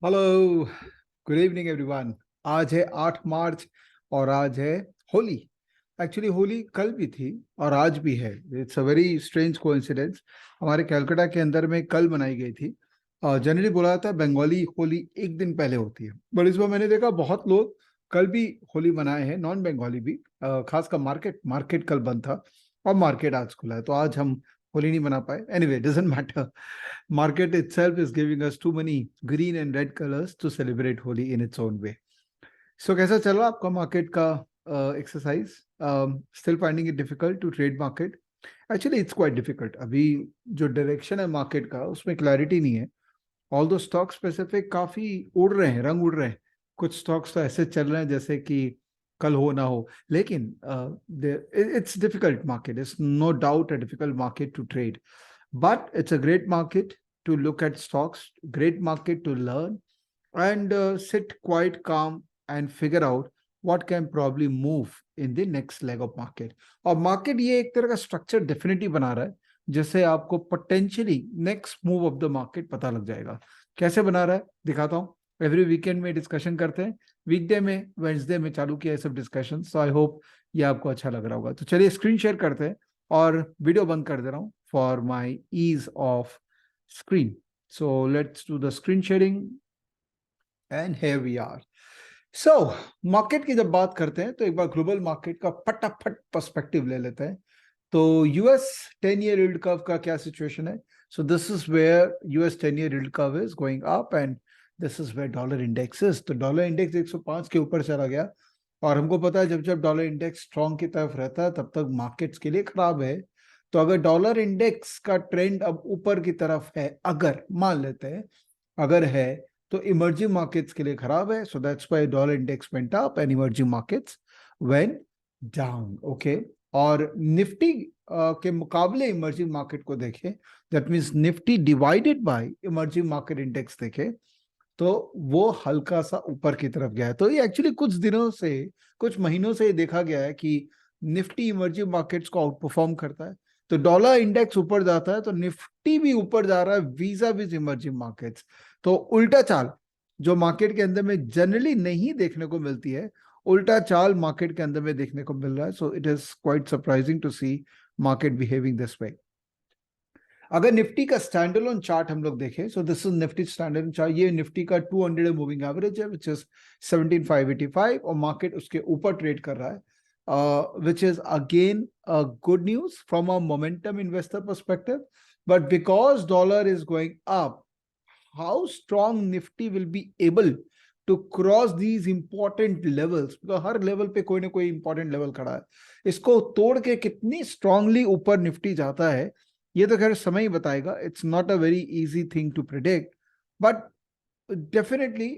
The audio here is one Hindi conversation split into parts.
Hello, good evening everyone. आज है 8 मार्च और आज है होली। एक्चुअली होली कल भी थी और आज भी है। It's a very strange coincidence. हमारे कलकत्ता के अंदर में कल मनाई गई थी। जनरली बोला जाता है बंगाली होली एक दिन पहले होती है, बट इस बार मैंने देखा बहुत लोग कल भी होली मनाए हैं, नॉन बंगाली भी। खासकर मार्केट मार्केट कल बंद था और मार्केट आज खुला है, तो आज हम होली नहीं मना पाए। Anyway, doesn't matter. Market itself is giving us too many green and red colors to celebrate Holi in its own way. So कैसा चल रहा आपका मार्केट का exercise? Still finding it difficult to trade market? Actually it's quite difficult. अभी जो डायरेक्शन है मार्केट का उसमें क्लैरिटी नहीं है। ऑल दो स्टॉक स्पेसिफिक काफी उड़ रहे हैं, रंग उड़ रहे हैं। कुछ स्टॉक्स तो ऐसे चल रहे हैं जैसे कि कल हो ना हो, लेकिन it's difficult market. It's no doubt a difficult market to trade, but it's a great market to look at stocks, great market to learn and sit quite calm and figure out what can probably move in the next leg of market. और मार्केट ये एक तरह का स्ट्रक्चर डेफिनेटली बना रहा है जिससे आपको potentially next move of the market पता लग जाएगा। कैसे बना रहा है दिखाता हूँ। एवरी वीकेंड में डिस्कशन करते हैं, वीकडे में वेंसडे में चालू किया है सब डिस्कशन। सो आई होप ये आपको अच्छा लग रहा होगा। तो चलिए स्क्रीन शेयर करते हैं और वीडियो बंद कर दे रहा हूँ for my ease of screen. So let's do the screen sharing and here we are. So market की जब बात करते हैं तो एक बार ग्लोबल मार्केट का फटाफट पर्सपेक्टिव ले लेते हैं। तो यूएस 10 ईयर यील्ड कर्व का क्या सिचुएशन है? So this is where US 10 year yield curve is going up and this is where dollar index is. तो डॉलर इंडेक्स 105 के ऊपर चला गया और हमको पता है जब जब डॉलर इंडेक्स स्ट्रॉन्ग की तरफ रहता है तब तक मार्केट्स के लिए खराब है। तो अगर डॉलर इंडेक्स का ट्रेंड अब ऊपर की तरफ है, अगर मान लेते हैं अगर है, तो इमर्जिंग मार्केट्स के लिए खराब है। So that's why dollar index went up and emerging markets went down. Okay. और निफ्टी के मुकाबले इमर्जिंग मार्केट को देखें, that means Nifty divided by emerging market index देखें, तो वो हल्का सा ऊपर की तरफ गया है। तो ये एक्चुअली कुछ दिनों से, कुछ महीनों से देखा गया है कि निफ्टी इमर्जिंग मार्केट्स को आउट परफॉर्म करता है। तो डॉलर इंडेक्स ऊपर जाता है तो निफ्टी भी ऊपर जा रहा है वीजा विज इमर्जिंग मार्केट्स। तो उल्टा चाल जो मार्केट के अंदर में जनरली नहीं देखने को मिलती है, उल्टा चाल मार्केट के अंदर में देखने को मिल रहा है। So it is quite surprising to see market behaving this way. अगर निफ्टी का स्टैंडअलोन चार्ट हम लोग देखें, so this is Nifty standalone chart. ये निफ्टी का 200 मूविंग एवरेज है विच इज 17585 और मार्केट उसके ऊपर ट्रेड कर रहा है, which is again good news from a momentum investor perspective. But because dollar is going up, how strong Nifty will be able to cross these important levels, हर लेवल पे कोई ना कोई इंपॉर्टेंट लेवल खड़ा है, इसको तोड़ के कितनी स्ट्रांगली ऊपर निफ्टी जाता है ये तो खैर समय ही बताएगा। It's not a very easy thing to predict, but definitely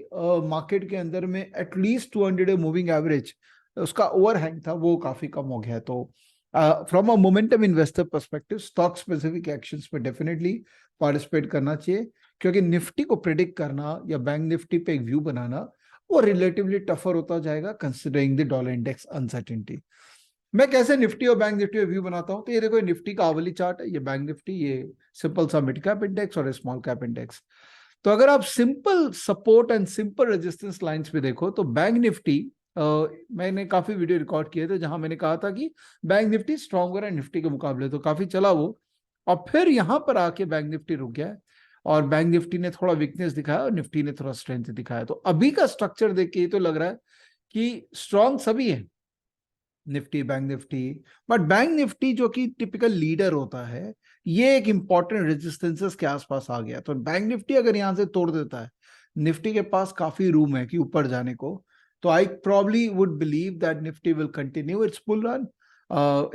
market के अंदर में एटलीस्ट 200 मूविंग एवरेज उसका ओवरहैंग था, वो काफी कम हो गया है। तो from a momentum investor perspective stock specific actions पे डेफिनेटली पार्टिसिपेट करना चाहिए, क्योंकि निफ्टी को प्रिडिक्ट करना या बैंक निफ्टी पे एक व्यू बनाना वो रिलेटिवली टफर होता जाएगा considering the dollar index uncertainty. मैं कैसे निफ्टी और बैंक निफ्टी व्यू बनाता हूं? तो ये देखो, ये निफ्टी का आवली चार्ट है, ये बैंक निफ्टी, ये सिंपल सा मिड कैप इंडेक्स और स्मॉल कैप इंडेक्स। तो अगर आप simple support and simple resistance lines पे देखो तो बैंक निफ्टी, मैंने काफी वीडियो रिकॉर्ड किए थे जहां मैंने कहा था कि बैंक निफ्टी स्ट्रॉन्गर है निफ्टी के मुकाबले, तो काफी चला वो। और फिर यहां पर आके बैंक निफ्टी रुक गया है और बैंक निफ्टी ने थोड़ा वीकनेस दिखाया और निफ्टी ने थोड़ा स्ट्रेंथ दिखाया। तो अभी का स्ट्रक्चर देख के ये तो लग रहा है कि स्ट्रॉन्ग सभी है, Nifty bank Nifty. But bank Nifty जो कि टिपिकल लीडर होता है, ये एक इंपॉर्टेंट रेजिस्टेंसेस के आसपास आ गया। तो बैंक निफ्टी अगर यहां से तोड़ देता है, निफ्टी के पास काफी रूम है कि ऊपर जाने को। तो I probably would believe that Nifty will continue its bull run,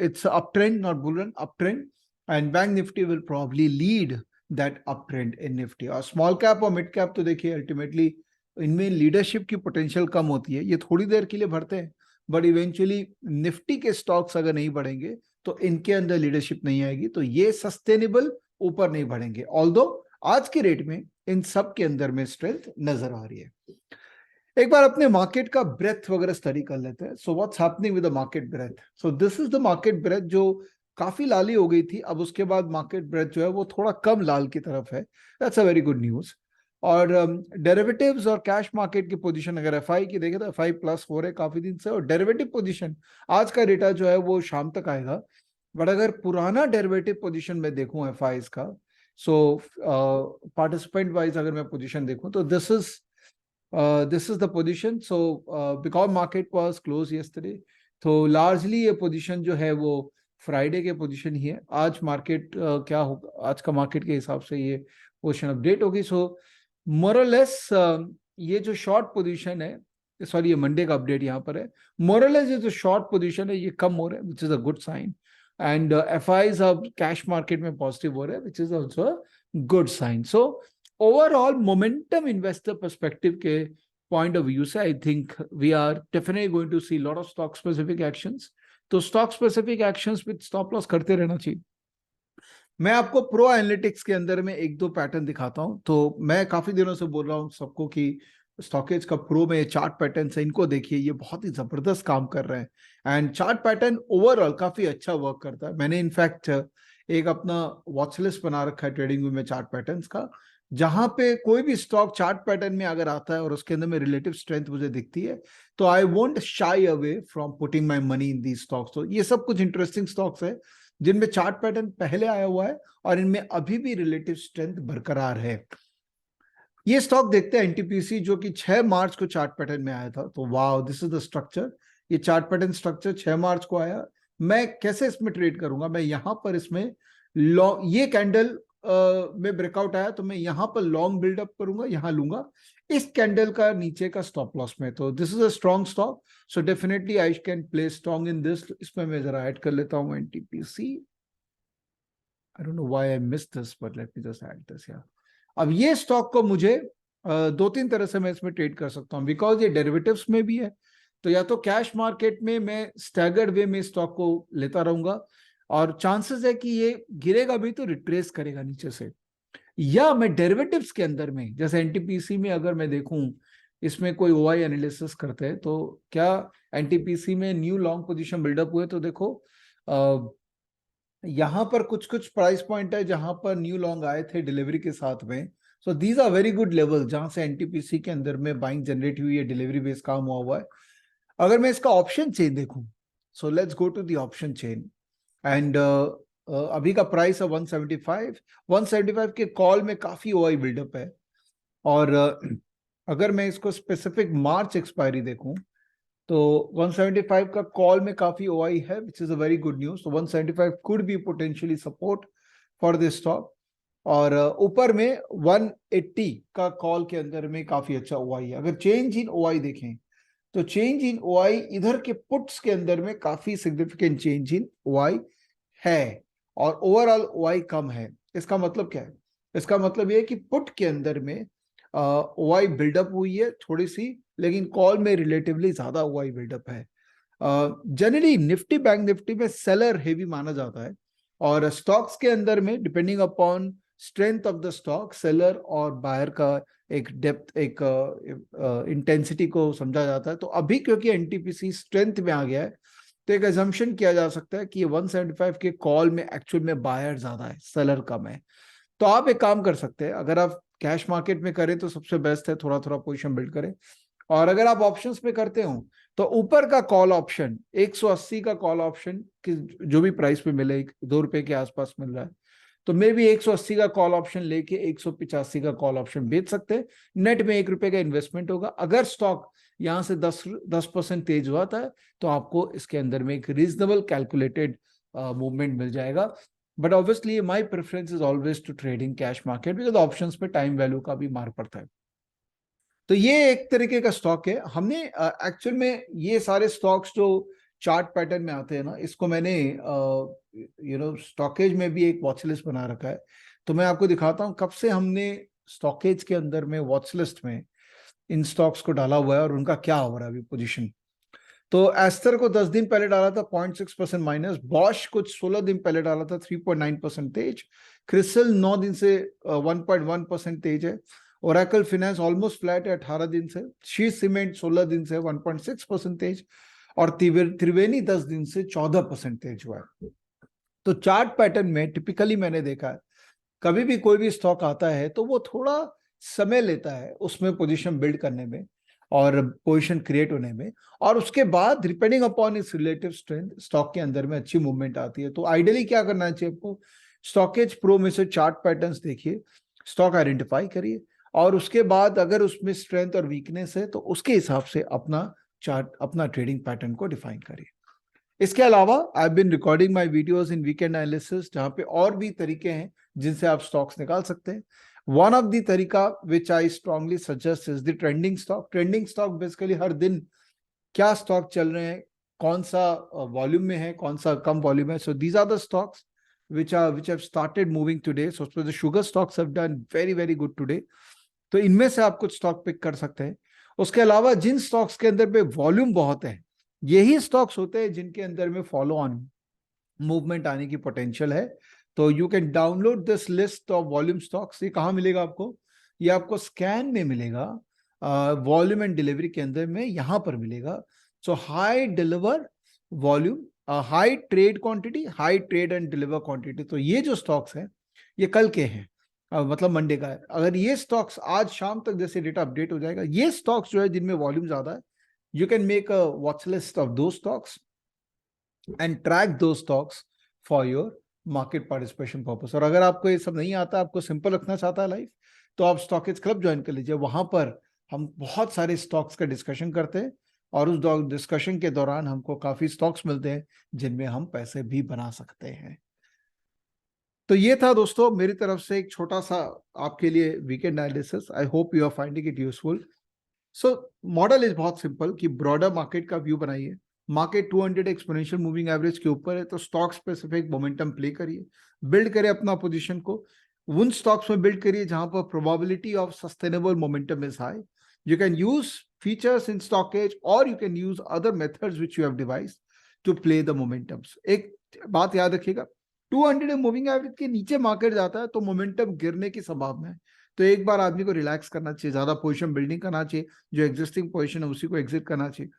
it's up trend, not bull run, up trend, and bank Nifty will probably lead that up trend in Nifty. और स्मॉल कैप और मिड कैप तो देखिए अल्टीमेटली इनमें लीडरशिप की पोटेंशियल कम होती है, ये थोड़ी देर के लिए बढ़ते हैं, बट इवेंचुअली निफ्टी के स्टॉक्स अगर नहीं बढ़ेंगे तो इनके अंदर लीडरशिप नहीं आएगी, तो ये सस्टेनेबल ऊपर नहीं बढ़ेंगे। ऑल्दो आज के रेट में इन सब के अंदर में स्ट्रेंथ नजर आ रही है। एक बार अपने मार्केट का ब्रेथ वगैरह स्टडी कर लेते हैं। So what's happening with the market breath? So this is the market breath जो काफी लाली हो गई थी, अब उसके बाद मार्केट ब्रेथ जो है वो थोड़ा कम लाल की तरफ है। That's a very good news. और डेरिवेटिव्स और कैश मार्केट की पोजीशन अगर एफआई की देखें तो एफआई प्लस हो रहे काफी दिन से, और डेरिवेटिव पोजीशन आज का डेटा जो है वो शाम तक आएगा। बट अगर पुराना डेरिवेटिव पोजीशन में देखूं एफआई का, सो पार्टिसिपेंट वाइज अगर मैं पोजीशन देखूं तो this is the position. So because market was close yesterday, तो लार्जली ये पोजीशन जो है वो फ्राइडे के पोजीशन ही है। आज मार्केट क्या होगा, आज का मार्केट के हिसाब से ये पोजीशन अपडेट होगी। सो मोरलेस ये जो शॉर्ट पोजीशन है, सॉरी ये मंडे का अपडेट यहाँ पर है, मोरलेस ये जो शॉर्ट पोजीशन है ये कम हो रहा है, which is a good sign. And F IIs अब कैश मार्केट में पॉजिटिव हो रहे हैं, which is also a good sign. So overall momentum investor perspective के पॉइंट ऑफ व्यू से I think we are definitely going to see lot of stock specific actions. तो stock specific actions with stop loss करते रहना चाहिए। मैं आपको प्रो एनालिटिक्स के अंदर में एक दो पैटर्न दिखाता हूं। तो मैं काफी दिनों से बोल रहा हूं सबको कि स्टॉकेज का प्रो में चार्ट पैटर्न है, इनको देखिए, ये बहुत ही जबरदस्त काम कर रहे हैं। एंड चार्ट पैटर्न ओवरऑल काफी अच्छा वर्क करता है। मैंने इनफैक्ट एक अपना वॉच लिस्ट बना रखा है ट्रेडिंग व्यू में चार्ट पैटर्न्स का, जहां पे कोई भी स्टॉक चार्ट पैटर्न में अगर आता है और उसके अंदर में रिलेटिव स्ट्रेंथ मुझे दिखती है, तो I won't shy away from putting my money in the stocks. तो ये सब कुछ इंटरेस्टिंग स्टॉक्स है जिनमें चार्ट पैटर्न पहले आया हुआ है और इनमें अभी भी रिलेटिव स्ट्रेंथ बरकरार है। ये स्टॉक देखते हैं एनटीपीसी, जो कि 6 मार्च को चार्ट पैटर्न में आया था। तो wow, this is the structure. ये चार्ट पैटर्न स्ट्रक्चर 6 मार्च को आया। मैं कैसे इसमें ट्रेड करूंगा, मैं यहां पर इसमें लॉन्ग, ये कैंडल में ब्रेकआउट आया तो मैं यहां पर लॉन्ग बिल्डअप करूंगा, यहां लूंगा इस कैंडल का नीचे का स्टॉप लॉस में। तो this is a strong stock, so definitely I can play strong in this. इसमें मैं जरा ऐड कर लेता हूं NTPC. I don't know why I miss this, but let me just add this यार। अब ये स्टॉक को मुझे दो तीन तरह से मैं इसमें ट्रेड कर सकता हूं, बिकॉज ये डेरिवेटिव्स में भी है। तो या तो कैश मार्केट में मैं स्टैगर्ड वे में स्टॉक को लेता रहूंगा और चांसेस है कि ये गिरेगा भी तो रिट्रेस करेगा नीचे से, या मैं डेरिवेटिव्स के अंदर में जैसे एनटीपीसी में अगर मैं देखूं, इसमें कोई ओआई एनालिसिस करते हैं तो क्या एनटीपीसी में न्यू लॉन्ग पोजीशन बिल्डअप हुए, तो देखो यहां पर कुछ कुछ प्राइस पॉइंट है जहां पर न्यू लॉन्ग आए थे डिलीवरी के साथ में। So these are very good level जहां से एनटीपीसी के अंदर में बाइंग जनरेट हुई है, डिलीवरी बेस्ड काम हुआ है। अगर मैं इसका ऑप्शन चेन देखूं, so let's go to the option chain. And अभी का प्राइस है 175। 175 के कॉल में काफी ओआई बिल्डअप है। और अगर मैं इसको स्पेसिफिक मार्च एक्सपायरी देखूं तो 175 का कॉल में काफी ओआई है, which is a very good news. तो 175 could be potentially support for this stock. और ऊपर में 180 का कॉल के अंदर में काफी अच्छा ओआई है। अगर चेंज इन ओआई देखें तो चेंज इन ओआई इधर के पुट्स के अंदर में काफी सिग्निफिकेंट चेंज इन ओआई है और ओवरऑल ओआई कम है। इसका मतलब क्या है? इसका मतलब ये है कि पुट के अंदर में ओआई बिल्डअप हुई है थोड़ी सी, लेकिन कॉल में रिलेटिवली ज्यादा ओआई बिल्डअप है। जनरली निफ्टी बैंक निफ्टी में सेलर हेवी माना जाता है और स्टॉक्स के अंदर में depending upon strength of the stock seller और बायर का एक डेप्थ, एक इंटेंसिटी को समझा जाता है। तो अभी क्योंकि एनटीपीसी स्ट्रेंथ में आ गया है तो एक एजम्पशन किया जा सकता है कि 175 के कॉल में एक्चुअल में बायर ज्यादा है, सेलर कम है। तो आप एक काम कर सकते हैं, अगर आप कैश मार्केट में करें तो सबसे बेस्ट है थोड़ा थोड़ा पोजीशन बिल्ड करें, और अगर आप ऑप्शंस पे करते हो तो ऊपर का कॉल ऑप्शन 180 का कॉल ऑप्शन कि जो भी प्राइस पे मिले, 2 रुपए के आसपास मिल रहा है, तो मे भी 180 का कॉल ऑप्शन लेके 185 का कॉल ऑप्शन बेच सकते हैं। नेट में 1 रुपए का इन्वेस्टमेंट होगा। अगर स्टॉक यहां से 10% तेज हुआ था तो आपको इसके अंदर में एक रीजनेबल कैलकुलेटेड मूवमेंट मिल जाएगा। But obviously my preference is always to trading cash market, because options पे टाइम वैल्यू का भी मार पड़ता है। तो ये एक तरीके का स्टॉक है। हमने एक्चुअल में ये सारे स्टॉक्स जो चार्ट पैटर्न में आते हैं ना, इसको मैंने स्टॉकेज में भी एक वॉच लिस्ट बना रखा है। तो मैं आपको दिखाता हूँ कब से हमने स्टॉकेज के अंदर में वॉच लिस्ट में इन स्टॉक्स को डाला हुआ है और उनका क्या हो रहा है अभी पोजीशन। तो एस्टर को 10 दिन पहले डाला था 0.6% माइनस, बॉश कुछ 16 दिन पहले डाला था 3.9% तेज, क्रिसल 9 दिन से 1.1% तेज है, ओरेकल फाइनेंस ऑलमोस्ट फ्लैट है 18 दिन से, शीट सीमेंट 16 दिन से 1.6% तेज, और त्रिवेणी 10 दिन से 14% तेज हुआ है। तो चार्ट पैटर्न में टिपिकली मैंने देखा है कभी भी कोई भी स्टॉक आता है तो वो थोड़ा समय लेता है उसमें पोजीशन बिल्ड करने में और पोजीशन क्रिएट होने में, और उसके बाद depending upon its relative strength stock के अंदर में अच्छी मूवमेंट आती है। तो आइडियली क्या करना चाहिए आपको, स्टॉकेज प्रो में से चार्ट पैटर्न्स देखिए, स्टॉक आइडेंटिफाई करिए, और उसके बाद अगर उसमें स्ट्रेंथ और वीकनेस है तो उसके हिसाब से अपना चार्ट, अपना ट्रेडिंग पैटर्न को डिफाइन करिए। इसके अलावा I have been recording my videos in weekend analysis, जहां पे और भी तरीके हैं जिनसे आप स्टॉक्स निकाल सकते हैं। वन ऑफ द तरीका which I strongly suggest is the trending stock. Trending stock basically हर दिन क्या स्टॉक चल रहे हैं, कौन सा वॉल्यूम में है, कौन सा कम वॉल्यूम है। So these are the stocks which have started moving today. So the sugar stocks have done very good today. तो इनमें से आप कुछ स्टॉक पिक कर सकते हैं। उसके अलावा जिन स्टॉक्स के अंदर पे वॉल्यूम बहुत है, यही स्टॉक्स होते हैं जिनके अंदर में फॉलो ऑन मूवमेंट आने की पोटेंशियल है। तो you can download this list of volume stocks. ये कहाँ मिलेगा आपको, ये आपको स्कैन में मिलेगा, वॉल्यूम एंड डिलीवरी के अंदर में यहाँ पर मिलेगा। So high deliver volume, high trade quantity, high trade and deliver quantity. तो ये जो स्टॉक्स हैं ये कल के हैं, मतलब मंडे का है। अगर ये स्टॉक्स आज शाम तक जैसे डेटा अपडेट हो जाएगा, ये स्टॉक्स जो है जिनमें वॉल्यूम ज्यादा है, you can make a watch list of दो स्टॉक्स एंड ट्रैक दो stocks for your market participation purpose. और अगर आपको ये सब नहीं आता, आपको सिंपल रखना चाहता है लाइफ, तो आप स्टॉकेज क्लब ज्वाइन कर लीजिए। वहां पर हम बहुत सारे स्टॉक्स का डिस्कशन करते हैं, और उस डिस्कशन के दौरान हमको काफी स्टॉक्स मिलते हैं जिनमें हम पैसे भी बना सकते हैं। तो ये था दोस्तों मेरी तरफ से एक छोटा सा आपके लिए weekend analysis. I hope you are finding it useful. So model is बहुत सिंपल कि ब्रॉडर मार्केट का व्यू बनाइए। मार्केट 200 एक्सपोनेंशियल मूविंग एवरेज के ऊपर है, तो स्टॉक स्पेसिफिक मोमेंटम प्ले करिए, बिल्ड करिए अपना पोजीशन को। उन स्टॉक्स में बिल्ड करिए जहां पर probability of sustainable momentum is high. You can use features in StockEdge और you can use other methods which you have devised to play the momentums. एक बात याद रखिएगा, 200 मूविंग एवरेज के नीचे मार्केट जाता है तो मोमेंटम गिरने की संभावना है। तो एक बार आदमी को रिलैक्स करना चाहिए, ज्यादा पोजीशन बिल्डिंग करना चाहिए, जो एग्जिस्टिंग पोजीशन है उसी को एग्जिट करना चाहिए।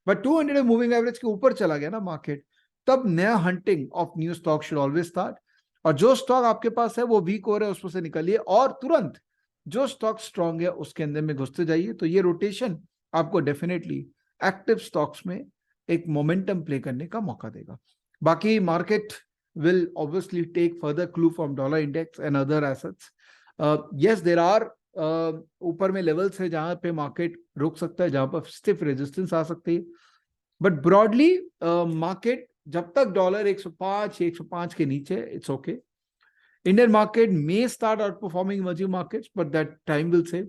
बट 200 मूविंग एवरेज के ऊपर चला गया ना मार्केट, तब नया hunting of new stock should always start. और जो स्टॉक आपके पास है वो वीक हो रहा है, उसमें से निकलिए और तुरंत जो स्टॉक स्ट्रांग है उसके अंदर में घुसते जाइए। तो ये रोटेशन आपको डेफिनेटली एक्टिव स्टॉक्स में एक मोमेंटम प्ले करने का मौका देगा। बाकी market will obviously take further clue from dollar index and other assets. Yes, there are ऊपर में लेवल्स है जहां पे मार्केट रुक सकता है, जहां पर स्टिफ रेजिस्टेंस आ सकती है। बट ब्रॉडली मार्केट जब तक डॉलर 105 के नीचे, it's okay. Indian market may start outperforming emerging markets, but that time will say.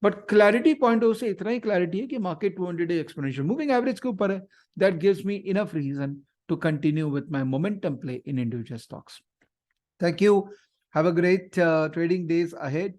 But clarity point से इतना ही क्लैरिटी है कि market 200 day exponential moving average के ऊपर है। That gives me enough reason to continue with my momentum play in individual stocks. Thank you. Have a great trading days ahead.